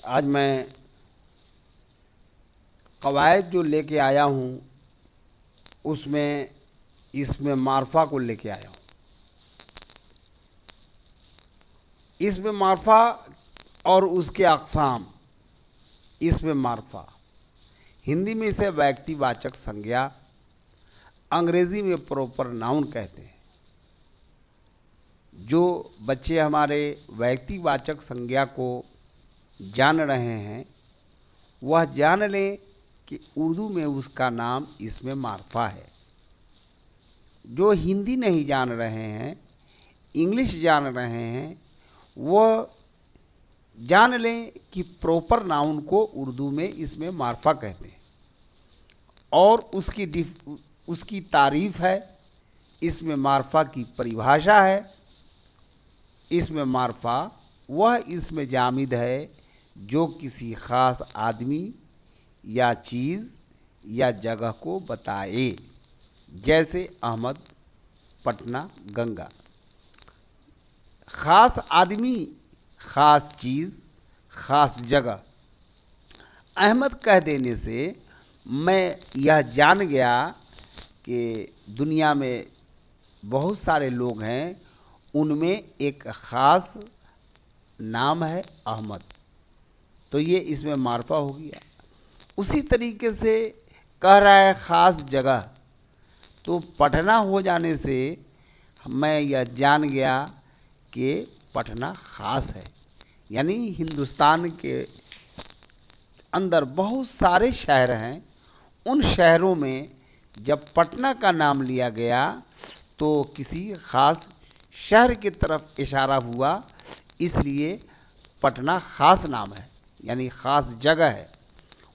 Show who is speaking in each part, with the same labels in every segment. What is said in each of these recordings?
Speaker 1: आज मैं कवायद जो लेके आया हूँ उसमें इसमें मारफा को लेके आया हूँ। इसमें मारफा और उसके अक़साम। इसमें मारफा हिंदी में इसे व्यक्तिवाचक संज्ञा, अंग्रेजी में प्रॉपर नाउन कहते हैं। जो बच्चे हमारे व्यक्तिवाचक संज्ञा को जान रहे हैं वह जान लें कि उर्दू में उसका नाम इसमें मारफा है। जो हिंदी नहीं जान रहे हैं, इंग्लिश जान रहे हैं, वह जान लें कि प्रॉपर नाउन को उर्दू में इसमें मारफा कहते हैं और उसकी तारीफ है। इसमें मारफा की परिभाषा है। इसमें मारफा वह इसमें जामिद है जो किसी ख़ास आदमी या चीज़ या जगह को बताए, जैसे अहमद, पटना, गंगा। ख़ास आदमी, ख़ास चीज़, ख़ास जगह। अहमद कह देने से मैं यह जान गया कि दुनिया में बहुत सारे लोग हैं, उनमें एक ख़ास नाम है अहमद, तो ये इसमें मारफा हो गया। उसी तरीके से कह रहा है ख़ास जगह, तो पटना हो जाने से मैं यह जान गया कि पटना ख़ास है। यानी हिंदुस्तान के अंदर बहुत सारे शहर हैं, उन शहरों में जब पटना का नाम लिया गया तो किसी ख़ास शहर की तरफ इशारा हुआ, इसलिए पटना ख़ास नाम है, यानी ख़ास जगह है।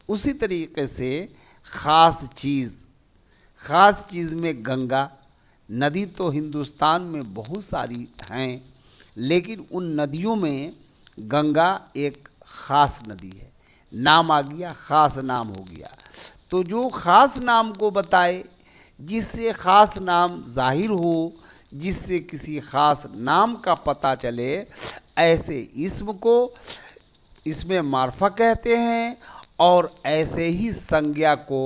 Speaker 1: उसी तरीके से ख़ास चीज़ में गंगा नदी तो हिंदुस्तान में बहुत सारी हैं, लेकिन उन नदियों में गंगा एक ख़ास नदी है। नाम आ गया, ख़ास नाम हो गया। तो जो ख़ास नाम को बताए, जिससे ख़ास नाम ज़ाहिर हो, जिससे किसी ख़ास नाम का पता चले, ऐसे इस्म को इसमें मारफा कहते हैं। और ऐसे ही संज्ञा को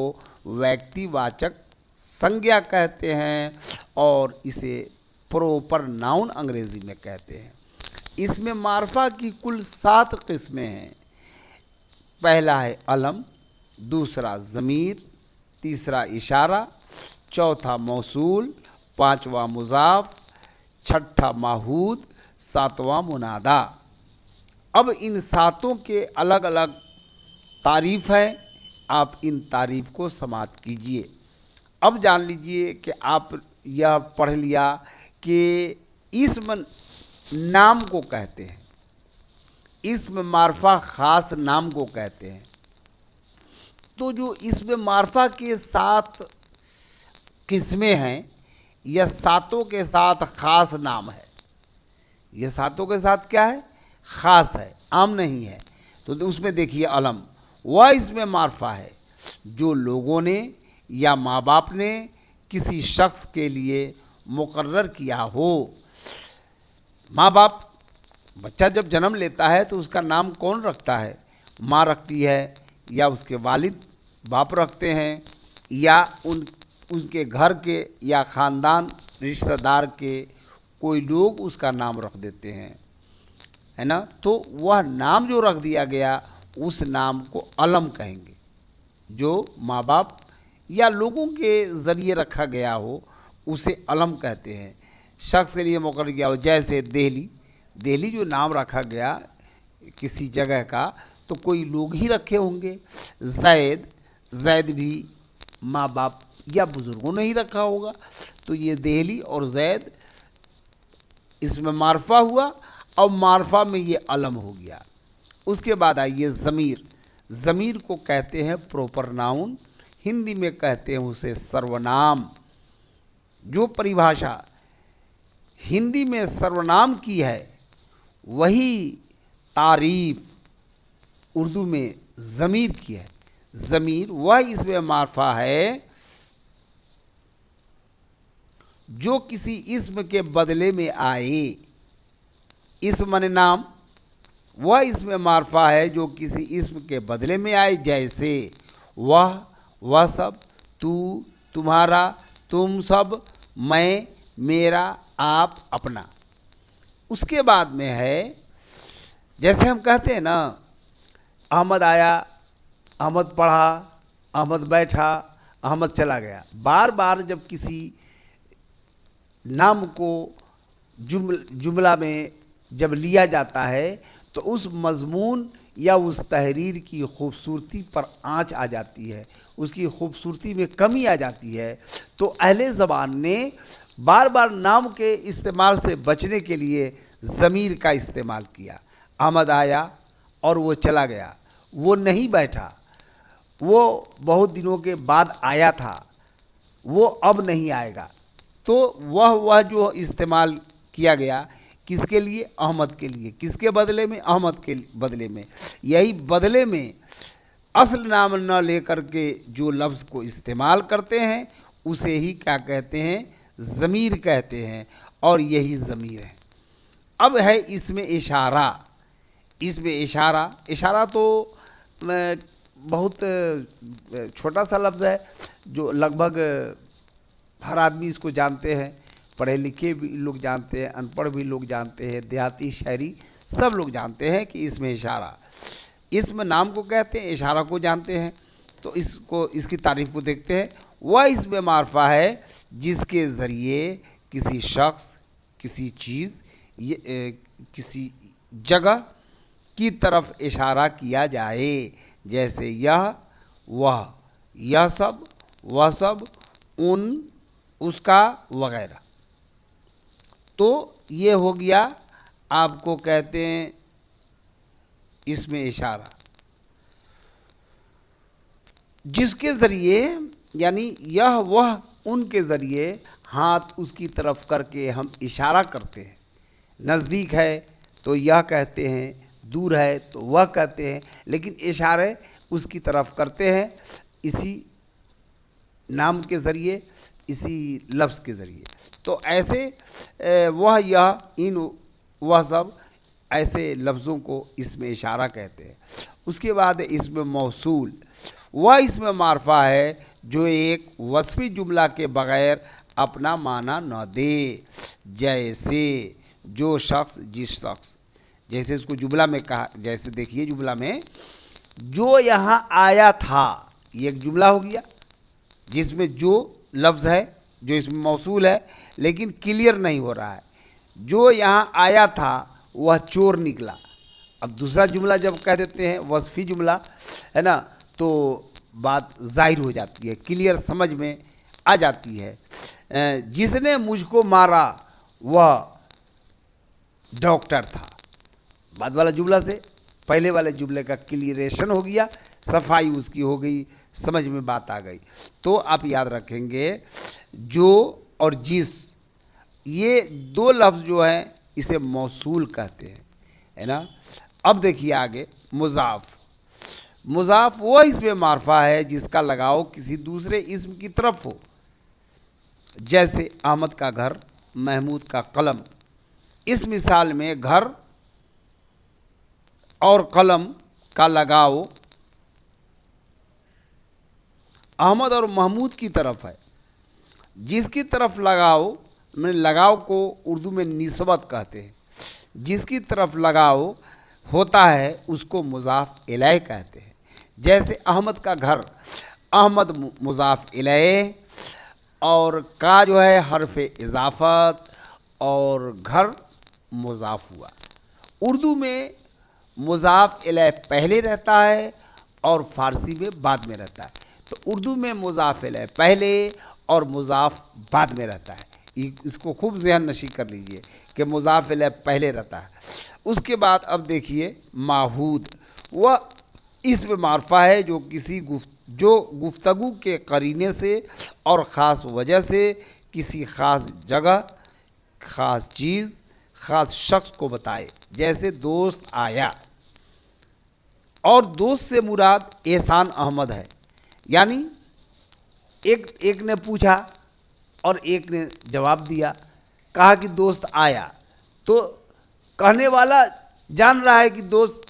Speaker 1: व्यक्तिवाचक संज्ञा कहते हैं और इसे प्रॉपर नाउन अंग्रेजी में कहते हैं। इसमें मारफा की कुल 7 किस्में हैं। पहला है अलम, दूसरा ज़मीर, तीसरा इशारा, चौथा मौसूल, पांचवा मुज़ाफ, छठा माहूद, सातवां मुनादा। अब इन सातों के अलग अलग तारीफ़ है, आप इन तारीफ़ को समाप्त कीजिए। अब जान लीजिए कि आप यह पढ़ लिया कि इस्म नाम को कहते हैं, इस्म मारफा ख़ास नाम को कहते हैं। तो जो इस्म मारफा के 7 किस्में हैं, यह सातों के साथ ख़ास नाम है। यह सातों के साथ क्या है? ख़ास है, आम नहीं है। तो उसमें देखिए अलम, वह इसमें मारफा है जो लोगों ने या माँ बाप ने किसी शख्स के लिए मुकर्रर किया हो। माँ बाप, बच्चा जब जन्म लेता है तो उसका नाम कौन रखता है? माँ रखती है, या उसके वालिद बाप रखते हैं, या उनके घर के या ख़ानदान रिश्तेदार के कोई लोग उसका नाम रख देते हैं, है ना। तो वह नाम जो रख दिया गया उस नाम को अलम कहेंगे। जो माँ बाप या लोगों के ज़रिए रखा गया हो उसे अलम कहते हैं। शख्स के लिए मुकर्रर किया हो, जैसे दिल्ली जो नाम रखा गया किसी जगह का, तो कोई लोग ही रखे होंगे। जैद भी माँ बाप या बुज़ुर्गों ने ही रखा होगा। तो ये दिल्ली और जैद इसमें मारफा हुआ और मारफा में ये अलम हो गया। उसके बाद आइए ज़मीर। ज़मीर को कहते हैं प्रॉपर नाउन, हिंदी में कहते हैं उसे सर्वनाम। जो परिभाषा हिंदी में सर्वनाम की है, वही तारीफ उर्दू में ज़मीर की है। ज़मीर वह इसमें मारफा है जो किसी इस्म के बदले में आए। इस्म माने नाम, वह इसमें मारफा है जो किसी इसम के बदले में आए, जैसे वह सब, तू, तुम्हारा, तुम सब, मैं, मेरा, आप, अपना। उसके बाद में है, जैसे हम कहते हैं ना, अहमद आया, अहमद पढ़ा, अहमद बैठा, अहमद चला गया। बार बार जब किसी नाम को जुमला में जब लिया जाता है तो उस मजमून या उस तहरीर की खूबसूरती पर आंच आ जाती है, उसकी खूबसूरती में कमी आ जाती है। तो अहले ज़बान ने बार बार नाम के इस्तेमाल से बचने के लिए ज़मीर का इस्तेमाल किया। अहमद आया और वो चला गया, वो नहीं बैठा, वो बहुत दिनों के बाद आया था, वो अब नहीं आएगा। तो वह जो इस्तेमाल किया गया किसके लिए? अहमद के लिए। किसके बदले में? अहमद के बदले में। यही बदले में असल नाम न लेकर के जो लफ्ज़ को इस्तेमाल करते हैं उसे ही क्या कहते हैं? ज़मीर कहते हैं, और यही ज़मीर है। अब है इसमें इशारा। इसमें इशारा तो बहुत छोटा सा लफ्ज़ है जो लगभग हर आदमी इसको जानते हैं, पढ़े लिखे भी लोग जानते हैं, अनपढ़ भी लोग जानते हैं, देहाती शहरी सब लोग जानते हैं कि इसमें इशारा, इसमें नाम को कहते हैं, इशारा को जानते हैं। तो इसकी तारीफ को देखते हैं। वह इसमें मारफा है जिसके ज़रिए किसी शख्स, किसी चीज़, किसी जगह की तरफ इशारा किया जाए, जैसे यह, वह, यह सब, वह सब, उन, उसका, वगैरह। तो ये हो गया, आपको कहते हैं इसमें इशारा, जिसके ज़रिए, यानी यह, वह, उनके ज़रिए हाथ उसकी तरफ करके हम इशारा करते हैं। नज़दीक है तो यह कहते हैं, दूर है तो वह कहते हैं, लेकिन इशारे उसकी तरफ करते हैं इसी नाम के ज़रिए, इसी लफ्ज़ के ज़रिए। तो ऐसे वह, यह, इन, वह सब, ऐसे लफ्ज़ों को इसमें इशारा कहते हैं। उसके बाद इसमें मौसूल। वह इसमें मारफा है जो एक वस्फ़ी जुमला के बग़ैर अपना माना न दे, जैसे जो शख्स, जिस शख्स। जैसे इसको जुमला में कहा, जैसे देखिए जुमला में जो यहाँ आया था, ये एक जुमला हो गया जिसमें जो लफ्ज़ है जो इसमें मौसूल है लेकिन क्लियर नहीं हो रहा है। जो यहाँ आया था वह चोर निकला। अब दूसरा जुमला जब कह देते हैं वस्फ़ी जुमला, है ना, तो बात ज़ाहिर हो जाती है, क्लियर समझ में आ जाती है। जिसने मुझको मारा वह डॉक्टर था। बाद वाला जुमला से पहले वाले जुमले का क्लियरेशन हो गया, सफाई उसकी हो गई, समझ में बात आ गई। तो आप याद रखेंगे जो और जिस, ये दो लफ्ज़ जो हैं इसे मौसूल कहते हैं, है ना। अब देखिए आगे, मुज़ाफ़। मुज़ाफ़ वो इसमें मारफा है जिसका लगाव किसी दूसरे इस्म की तरफ हो, जैसे अहमद का घर, महमूद का कलम। इस मिसाल में घर और कलम का लगाव अहमद और महमूद की तरफ है। जिसकी तरफ लगाव, में लगाव को उर्दू में निस्बत कहते हैं। जिसकी तरफ लगाव होता है उसको मुज़ाफ़ इलैह कहते हैं। जैसे अहमद का घर, अहमद मुज़ाफ़ इलैह, और का जो है हर्फ इज़ाफ़त, और घर मुज़ाफ़ हुआ। उर्दू में मुज़ाफ़ इलैह पहले रहता है और फ़ारसी में बाद में रहता है। तो उर्दू में मुज़ाफ़ इलैह पहले और मुज़ाफ़ बाद में रहता है। इसको खूब ज़हन नशी कर लीजिए कि मुज़ाफ़ इलैह पहले रहता है। उसके बाद अब देखिए माहूद। वह इसमें मारफा है जो किसी गुफ्तगू के करीने से और ख़ास वजह से किसी ख़ास जगह, ख़ास चीज़, ख़ास शख्स को बताए। जैसे दोस्त आया, और दोस्त से मुराद एहसान अहमद है। यानी एक ने पूछा और एक ने जवाब दिया, कहा कि दोस्त आया, तो कहने वाला जान रहा है कि दोस्त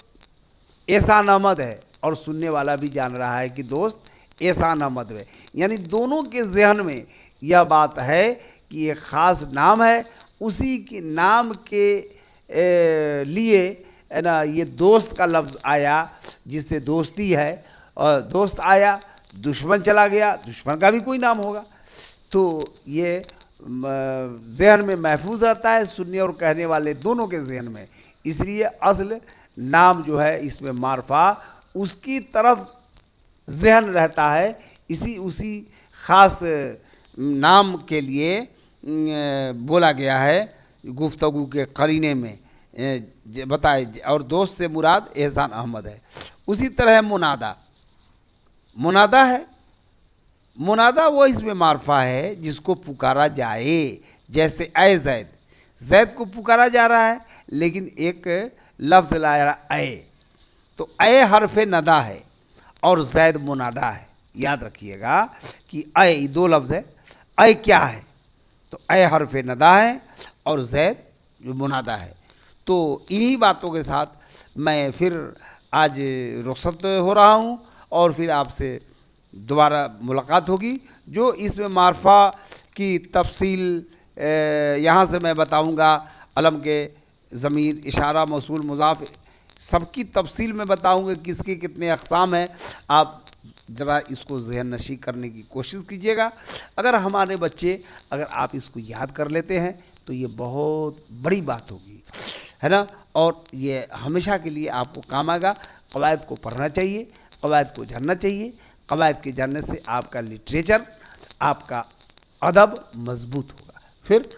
Speaker 1: एहसान अहमद है और सुनने वाला भी जान रहा है कि दोस्त एहसान अहमद है। यानी दोनों के जहन में यह बात है कि एक ख़ास नाम है, उसी के नाम के लिए है ना ये दोस्त का लफ्ज़ आया, जिससे दोस्ती है। और दोस्त आया, दुश्मन चला गया, दुश्मन का भी कोई नाम होगा। तो ये जहन में महफूज रहता है, सुनने और कहने वाले दोनों के जहन में। इसलिए असल नाम जो है इसमें मारफा उसकी तरफ जहन रहता है, उसी ख़ास नाम के लिए बोला गया है गुफ्तगू के करीने में बताए। और दोस्त से मुराद एहसान अहमद है। उसी तरह मुनादा, मुनादा है, मुनादा वो इसमें मारफा है जिसको पुकारा जाए। जैसे ए जैद, जैद को पुकारा जा रहा है लेकिन एक लफ्ज़ लाया रहा ए, तो ए हरफ नदा है और जैद मुनादा है। याद रखिएगा कि ए दो लफ्ज़ है। ए क्या है? तो ए हरफ नदा है और जैद जो मुनादा है। तो इन्हीं बातों के साथ मैं फिर आज रुखसत हो रहा हूँ और फिर आपसे दोबारा मुलाकात होगी। जो इसमें मारफा की तफसील यहाँ से मैं बताऊँगा, अलम के ज़मीर, इशारा, मौसूल, मुज़ाफ, सबकी तफसील में बताऊँगा किसके कितने अक़साम हैं। आप ज़रा इसको ज़हन नशी करने की कोशिश कीजिएगा। अगर हमारे बच्चे, अगर आप इसको याद कर लेते हैं तो ये बहुत बड़ी बात होगी, है ना। और ये हमेशा के लिए आपको काम आएगा। क़वायद को पढ़ना चाहिए, क़वायद को जानना चाहिए। क़वायद के जानने से आपका लिटरेचर, आपका अदब मज़बूत होगा। फिर